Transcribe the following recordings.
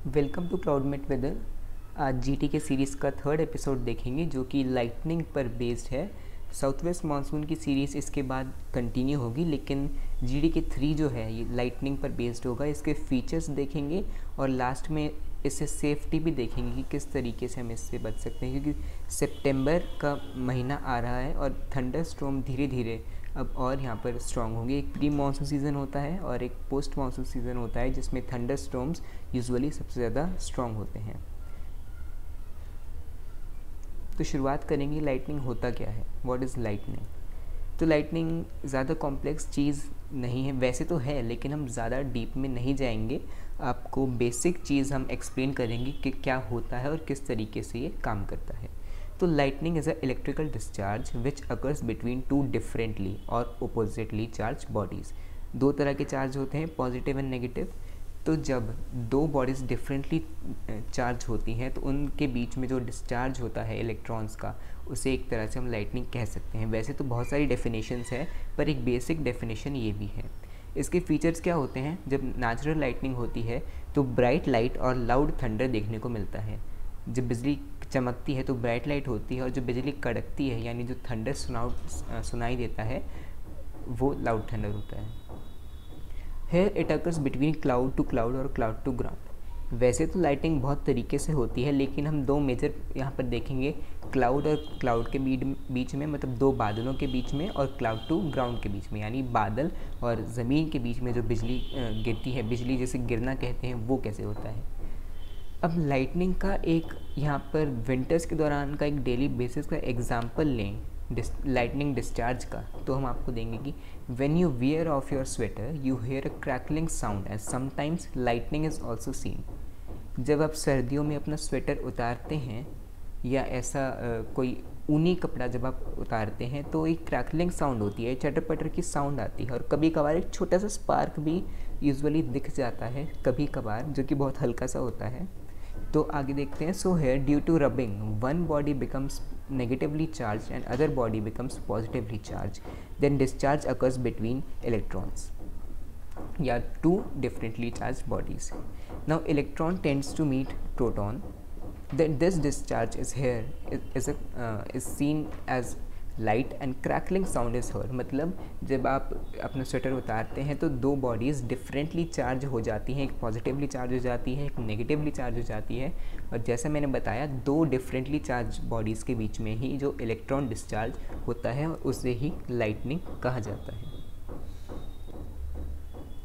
Welcome to Cloudmate weather. आज GT के series का थर्ड एपिसोड देखेंगे जो कि लाइटनिंग पर बेस्ड है। साउथ वेस्ट मानसून की सीरीज़ इसके बाद कंटिन्यू होगी, लेकिन जीटी के 3 जो है ये लाइटनिंग पर बेस्ड होगा। इसके फीचर्स देखेंगे और लास्ट में इससे सेफ्टी भी देखेंगे कि किस तरीके से हम इससे बच सकते हैं, क्योंकि सितंबर का महीना आ रहा है और थंडर स्टॉर्म धीरे धीरे अब और यहाँ पर स्ट्रॉन्ग होंगे। एक प्री मानसून सीज़न होता है और एक पोस्ट मानसून सीज़न होता है जिसमें थंडर स्टॉर्म्स यूजुअली सबसे ज़्यादा स्ट्रॉन्ग होते हैं। तो शुरुआत करेंगे, लाइटनिंग होता क्या है, व्हाट इज़ लाइटनिंग। तो लाइटनिंग ज़्यादा कॉम्प्लेक्स चीज़ नहीं है, वैसे तो है लेकिन हम ज़्यादा डीप में नहीं जाएंगे। आपको बेसिक चीज़ हम एक्सप्लेन करेंगे कि क्या होता है और किस तरीके से ये काम करता है। तो lightning is a electrical discharge which occurs between two differently और ओपोजिटली चार्ज बॉडीज़। दो तरह के चार्ज होते हैं, पॉजिटिव एंड नेगेटिव। तो जब दो बॉडीज़ डिफरेंटली चार्ज होती हैं तो उनके बीच में जो डिस्चार्ज होता है इलेक्ट्रॉन्स का, उसे एक तरह से हम लाइटनिंग कह सकते हैं। वैसे तो बहुत सारी डेफिनेशंस है, पर एक बेसिक डेफिनेशन ये भी है। इसके फीचर्स क्या होते हैं? जब नेचुरल लाइटनिंग होती है तो ब्राइट लाइट और लाउड थंडर देखने को मिलता है। जब बिजली चमकती है तो ब्राइट लाइट होती है और जब बिजली कड़कती है यानी जो थंडर सुनाई देता है वो लाउड थंडर होता है। Here it occurs between cloud to cloud और क्लाउड टू ग्राउंड। वैसे तो लाइटिंग बहुत तरीके से होती है, लेकिन हम दो मेजर यहाँ पर देखेंगे, क्लाउड और क्लाउड के बीच में, मतलब दो बादलों के बीच में, और क्लाउड टू ग्राउंड के बीच में, यानी बादल और ज़मीन के बीच में जो बिजली गिरती है, बिजली जैसे गिरना कहते हैं, वो कैसे होता है। अब लाइटनिंग का एक यहाँ पर विंटर्स के दौरान का एक डेली बेसिस का एग्जांपल लें लाइटनिंग डिस्चार्ज का, तो हम आपको देंगे कि when you wear off your sweater you hear a crackling sound and sometimes lightning is also seen. जब आप सर्दियों में अपना स्वेटर उतारते हैं या ऐसा कोई ऊनी कपड़ा जब आप उतारते हैं तो एक क्रैकलिंग साउंड होती है, चटर पटर की साउंड आती है, और कभी कभार एक छोटा सा स्पार्क भी यूजुअली दिख जाता है कभी कभार, जो कि बहुत हल्का सा होता है। तो आगे देखते हैं। So here due to rubbing one body becomes negatively charged and other body becomes positively charged, then discharge occurs between electrons, yeah, two differently charged bodies. Now electron tends to meet proton, then this discharge is here is seen as light and crackling sound is heard. मतलब जब आप अपना sweater उतारते हैं तो दो bodies differently charge हो जाती हैं, एक पॉजिटिवली चार्ज हो जाती है, एक नेगेटिवली चार्ज हो जाती है, और जैसा मैंने बताया दो डिफरेंटली चार्ज बॉडीज़ के बीच में ही जो इलेक्ट्रॉन डिस्चार्ज होता है उसे ही लाइटनिंग कहा जाता है।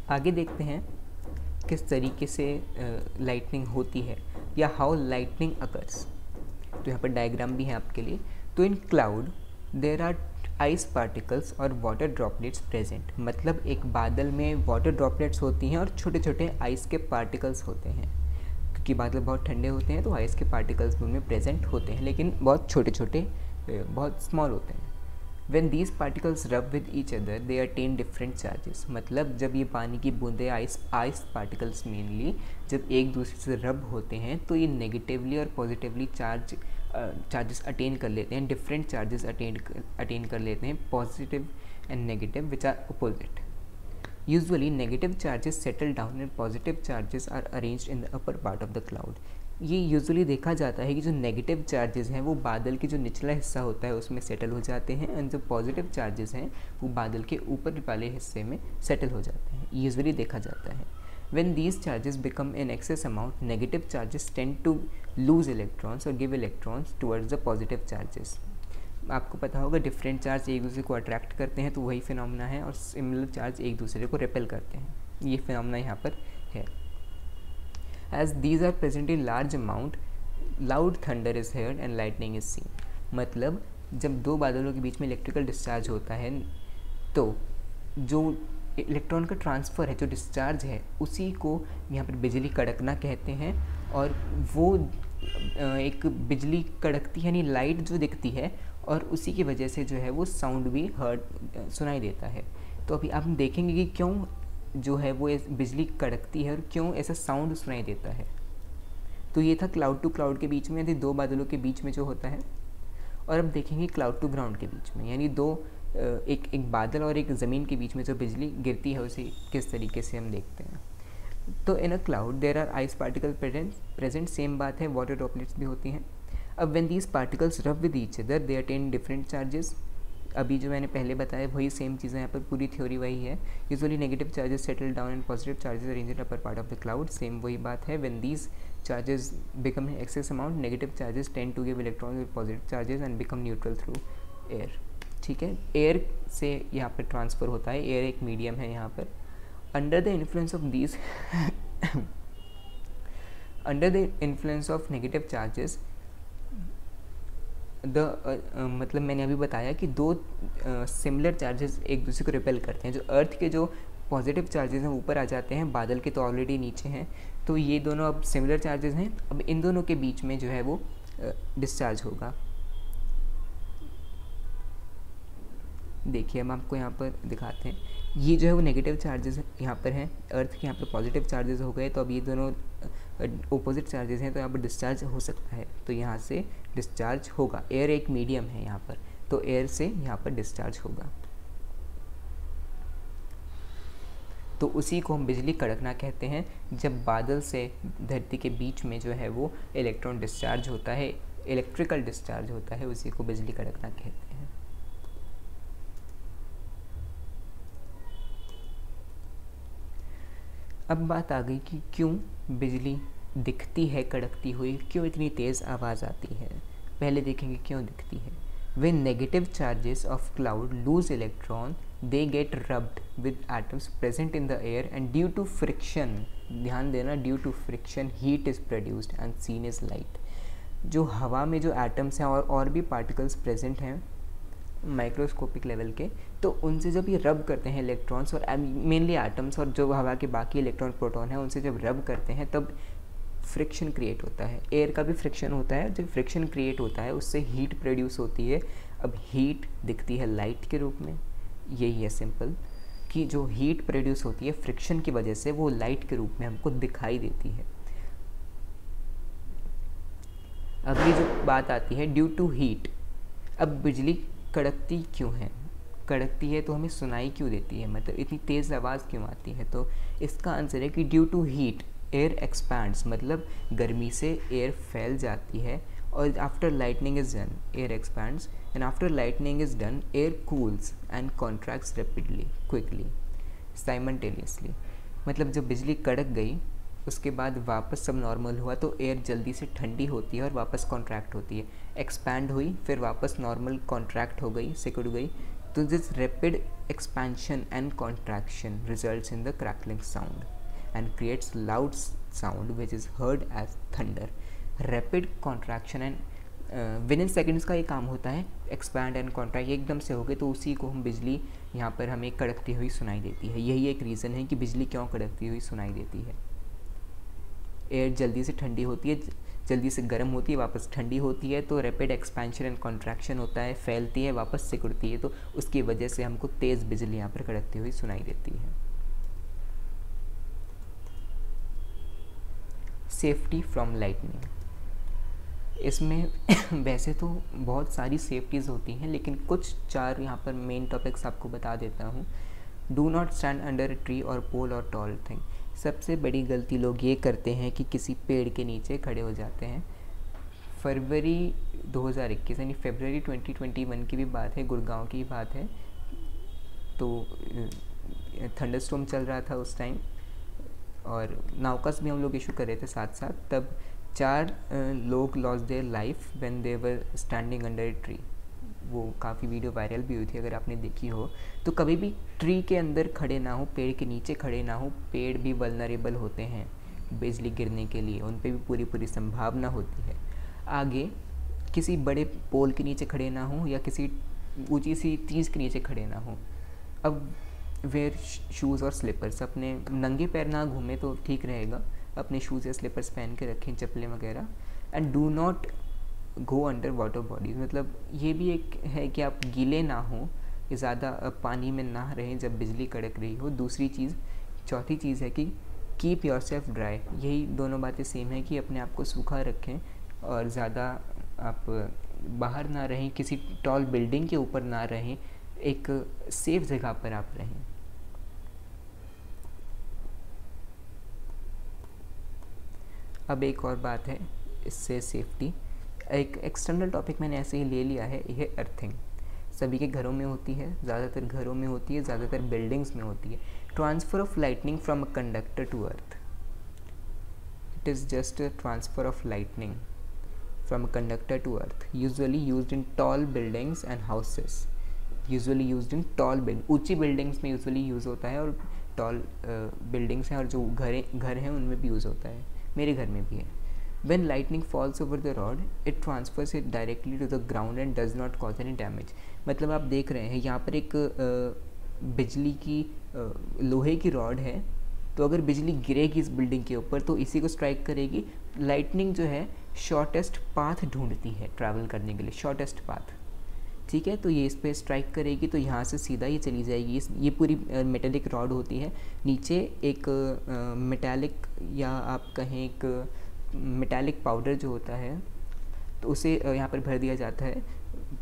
आगे देखते हैं किस तरीके से लाइटनिंग होती है या हाउ लाइटनिंग अकर्स। तो यहाँ पर डायग्राम भी है आपके लिए। तो in cloud there are ice particles और वाटर ड्रॉपलेट्स प्रेजेंट। मतलब एक बादल में वाटर ड्रॉपलेट्स होती हैं और छोटे छोटे आइस के पार्टिकल्स होते हैं, क्योंकि बादल बहुत ठंडे होते हैं तो आइस के पार्टिकल्स उनमें प्रेजेंट होते हैं, लेकिन बहुत छोटे छोटे, बहुत स्मॉल होते हैं। When these particles rub with each other, they attain different charges। मतलब जब ये पानी की बूंदें आइस पार्टिकल्स मेनली जब एक दूसरे से रब होते हैं तो ये नेगेटिवली और पॉजिटिवली चार्जेस अटेन कर लेते हैं, डिफरेंट चार्जेस अटेन कर लेते हैं, positive and negative which are opposite. Usually negative charges settle down and positive charges are arranged in the upper part of the cloud. ये यूजुअली देखा जाता है कि जो नेगेटिव चार्जेस हैं वो बादल के जो निचला हिस्सा होता है उसमें सेटल हो जाते हैं, एंड जो पॉजिटिव चार्जेस हैं वो बादल के ऊपर वाले हिस्से में सेटल हो जाते हैं, यूजुअली देखा जाता है। When these charges become in excess amount, negative charges tend to lose electrons और give electrons towards the positive charges. आपको पता होगा डिफरेंट चार्ज एक दूसरे को अट्रैक्ट करते हैं तो वही फिनोमेना है, और सिमिलर चार्ज एक दूसरे को रिपेल करते हैं, ये फिनोमेना यहाँ पर है। As these are present in large amount, loud thunder is heard and lightning is seen। मतलब जब दो बादलों के बीच में इलेक्ट्रिकल डिस्चार्ज होता है तो जो इलेक्ट्रॉन का ट्रांसफ़र है, जो डिस्चार्ज है, उसी को यहाँ पर बिजली कड़कना कहते हैं, और वो एक बिजली कड़कती है यानी लाइट जो दिखती है, और उसी की वजह से जो है वो साउंड भी सुनाई देता है। तो अभी आप देखेंगे कि क्यों जो है वो बिजली कड़कती है और क्यों ऐसा साउंड सुनाई देता है। तो ये था क्लाउड टू क्लाउड के बीच में, यानी दो बादलों के बीच में जो होता है। और अब देखेंगे क्लाउड टू ग्राउंड के बीच में, यानी दो एक बादल और एक ज़मीन के बीच में जो बिजली गिरती है उसे किस तरीके से हम देखते हैं। तो in a cloud there are ice particle present, same बात है, वाटर ड्रॉपलेट्स भी होती हैं। अब when these particles rub with each other they attain different charges. अभी जो मैंने पहले बताया वही सेम चीज़ें, यहाँ पर पूरी थ्योरी वही है। Usually negative charges settle down and positive charges arrange in upper part of the cloud, same वही बात है। When these charges become excess amount, negative charges tend to give electrons with positive charges and become neutral through air. ठीक है, air से यहाँ पर transfer होता है, एयर एक मीडियम है यहाँ पर। Under the influence of these under the influence of negative charges मतलब मैंने अभी बताया कि दो सिमिलर चार्जेस एक दूसरे को रिपेल करते हैं। जो अर्थ के जो पॉजिटिव चार्जेस हैं ऊपर आ जाते हैं, बादल के तो ऑलरेडी नीचे हैं, तो ये दोनों अब सिमिलर चार्जेस हैं। अब इन दोनों के बीच में जो है वो डिस्चार्ज होगा। देखिए हम आपको यहाँ पर दिखाते हैं, ये जो है वो नेगेटिव चार्जेस यहाँ पर हैं, अर्थ के यहाँ पर पॉजिटिव चार्जेस हो गए, तो अब ये दोनों ओपोजिट चार्जेस हैं, तो यहाँ पर डिस्चार्ज हो सकता है, तो यहाँ से डिस्चार्ज होगा। एयर एक मीडियम है यहाँ पर, तो एयर से यहाँ पर डिस्चार्ज होगा। तो उसी को हम बिजली कड़कना कहते हैं। जब बादल से धरती के बीच में जो है वो इलेक्ट्रॉन डिस्चार्ज होता है, इलेक्ट्रिकल डिस्चार्ज होता है, उसी को बिजली कड़कना कहते हैं। अब बात आ गई कि क्यों बिजली दिखती है कड़कती हुई, क्यों इतनी तेज़ आवाज़ आती है। पहले देखेंगे क्यों दिखती है। When negative charges of cloud lose electron, they get rubbed with atoms present in the air and due to friction, ध्यान देना, due to friction heat is produced and seen as light। जो हवा में जो एटम्स हैं और भी particles present हैं माइक्रोस्कोपिक लेवल के, तो उनसे जब ये रब करते हैं इलेक्ट्रॉन्स और मेनली एटम्स और जो हवा के बाकी इलेक्ट्रॉन प्रोटॉन हैं, उनसे जब रब करते हैं तब फ्रिक्शन क्रिएट होता है। एयर का भी फ्रिक्शन होता है, जब फ्रिक्शन क्रिएट होता है उससे हीट प्रोड्यूस होती है। अब हीट दिखती है लाइट के रूप में, यही है सिंपल, कि जो हीट प्रोड्यूस होती है फ्रिक्शन की वजह से वो लाइट के रूप में हमको दिखाई देती है। अगली जो बात आती है ड्यू टू हीट। अब बिजली कड़कती क्यों है, कड़कती है तो हमें सुनाई क्यों देती है, मतलब इतनी तेज़ आवाज़ क्यों आती है, तो इसका आंसर है कि due to heat air expands, मतलब गर्मी से एयर फैल जाती है, और after lightning is done air expands and after lightning is done air cools and contracts rapidly quickly simultaneously. मतलब जब बिजली कड़क गई उसके बाद वापस सब नॉर्मल हुआ तो एयर जल्दी से ठंडी होती है और वापस कॉन्ट्रैक्ट होती है, एक्सपैंड हुई फिर वापस नॉर्मल कॉन्ट्रैक्ट हो गई, सिकुड़ गई। तो this rapid expansion and contraction results in the crackling sound and creates loud sound which is heard as thunder। Rapid contraction and within seconds का ये काम होता है, expand and contract एकदम से हो गए, तो उसी को हम बिजली यहाँ पर हमें कड़कती हुई सुनाई देती है। यही एक रीज़न है कि बिजली क्यों कड़कती हुई सुनाई देती है। एयर जल्दी से ठंडी होती है, जल्दी से गर्म होती है, वापस ठंडी होती है, तो रैपिड एक्सपेंशन एंड कॉन्ट्रैक्शन होता है, फैलती है, वापस सिकुड़ती है, तो उसकी वजह से हमको तेज़ बिजली यहाँ पर कड़कती हुई सुनाई देती है। Safety from lightning. इसमें वैसे तो बहुत सारी सेफ्टीज़ होती हैं, लेकिन कुछ चार यहाँ पर मेन टॉपिक्स आपको बता देता हूँ। Do not stand under a tree और पोल और टॉल थिंग। सबसे बड़ी गलती लोग ये करते हैं कि किसी पेड़ के नीचे खड़े हो जाते हैं। फरवरी 2021 यानी फरवरी 2021 की भी बात है, गुड़गांव की बात है, तो थंडरस्टॉर्म चल रहा था उस टाइम और नाउकास भी हम लोग इशू कर रहे थे साथ साथ। तब 4 लोग loss their life when they were standing under a tree. वो काफ़ी वीडियो वायरल भी हुई थी, अगर आपने देखी हो। तो कभी भी ट्री के अंदर खड़े ना हो, पेड़ के नीचे खड़े ना हो। पेड़ भी वल्नरेबल होते हैं बिजली गिरने के लिए, उन पे भी पूरी संभावना होती है। आगे किसी बड़े पोल के नीचे खड़े ना हो या किसी ऊंची सी चीज़ के नीचे खड़े ना हो। अब वेयर शूज़ और स्लीपर्स, अपने नंगे पैर ना घूमे तो ठीक रहेगा, अपने शूज़ या स्लीपर्स पहन के रखें, चप्पलें वगैरह। And do not go under water bodies, मतलब ये भी एक है कि आप गीले ना हो, ज़्यादा पानी में ना रहें जब बिजली कड़क रही हो। दूसरी चीज़, चौथी चीज़ है कि कीप योर सेल्फ ड्राई। यही दोनों बातें सेम है कि अपने आप को सूखा रखें और ज़्यादा आप बाहर ना रहें, किसी टॉल बिल्डिंग के ऊपर ना रहें, एक सेफ जगह पर आप रहें। अब एक और बात है इससे सेफ्टी, एक एक्सटर्नल टॉपिक मैंने ऐसे ही ले लिया है, यह अर्थिंग। सभी के घरों में होती है, ज़्यादातर घरों में होती है, ज़्यादातर बिल्डिंग्स में होती है। Transfer of lightning from a conductor to earth, it is just a transfer of lightning from a conductor to earth, usually used in tall buildings and houses. Usually used in tall building, ऊंची buildings में usually use होता है, और tall buildings हैं और जो घर हैं उनमें भी यूज़ होता है, मेरे घर में भी है। When lightning falls over the rod, it transfers it directly to the ground and does not cause any damage। मतलब आप देख रहे हैं यहाँ पर एक बिजली की लोहे की रॉड है, तो अगर बिजली गिरेगी इस बिल्डिंग के ऊपर तो इसी को स्ट्राइक करेगी। लाइटनिंग जो है शॉर्टेस्ट पाथ ढूंढती है ट्रैवल करने के लिए, शॉर्टेस्ट पाथ, ठीक है। तो ये इस पर स्ट्राइक करेगी तो यहाँ से सीधा ये चली जाएगी। ये पूरी मेटेलिक रॉड होती है, नीचे एक मेटालिक या आप कहें एक मेटालिक पाउडर जो होता है, तो उसे यहाँ पर भर दिया जाता है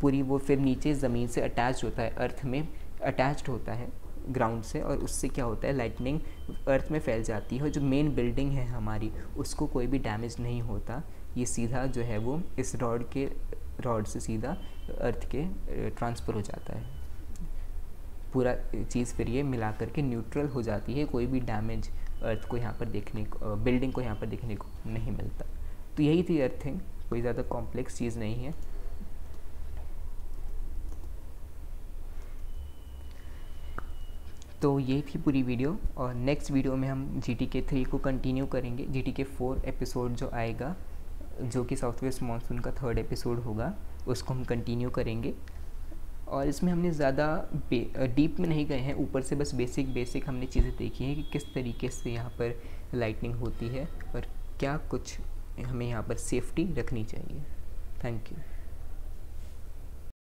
पूरी, वो फिर नीचे ज़मीन से अटैच होता है, अर्थ में अटैच्ड होता है ग्राउंड से, और उससे क्या होता है लाइटनिंग अर्थ में फैल जाती है, और जो मेन बिल्डिंग है हमारी उसको कोई भी डैमेज नहीं होता। ये सीधा जो है वो इस रॉड से सीधा अर्थ के ट्रांसफ़र हो जाता है, पूरा चीज़ फिर ये मिला करके न्यूट्रल हो जाती है, कोई भी डैमेज अर्थ को यहाँ पर देखने को, बिल्डिंग को यहाँ पर देखने को नहीं मिलता। तो यही थी अर्थिंग, कोई ज़्यादा कॉम्प्लेक्स चीज़ नहीं है। तो ये थी पूरी वीडियो, और नेक्स्ट वीडियो में हम GTK 3 को कंटिन्यू करेंगे। GTK 4 एपिसोड जो आएगा, जो कि साउथ वेस्ट मानसून का 3rd एपिसोड होगा, उसको हम कंटिन्यू करेंगे। और इसमें हमने ज़्यादा डीप में नहीं गए हैं, ऊपर से बस बेसिक हमने चीज़ें देखी हैं कि किस तरीके से यहाँ पर लाइटनिंग होती है और क्या कुछ हमें यहाँ पर सेफ्टी रखनी चाहिए। Thank you.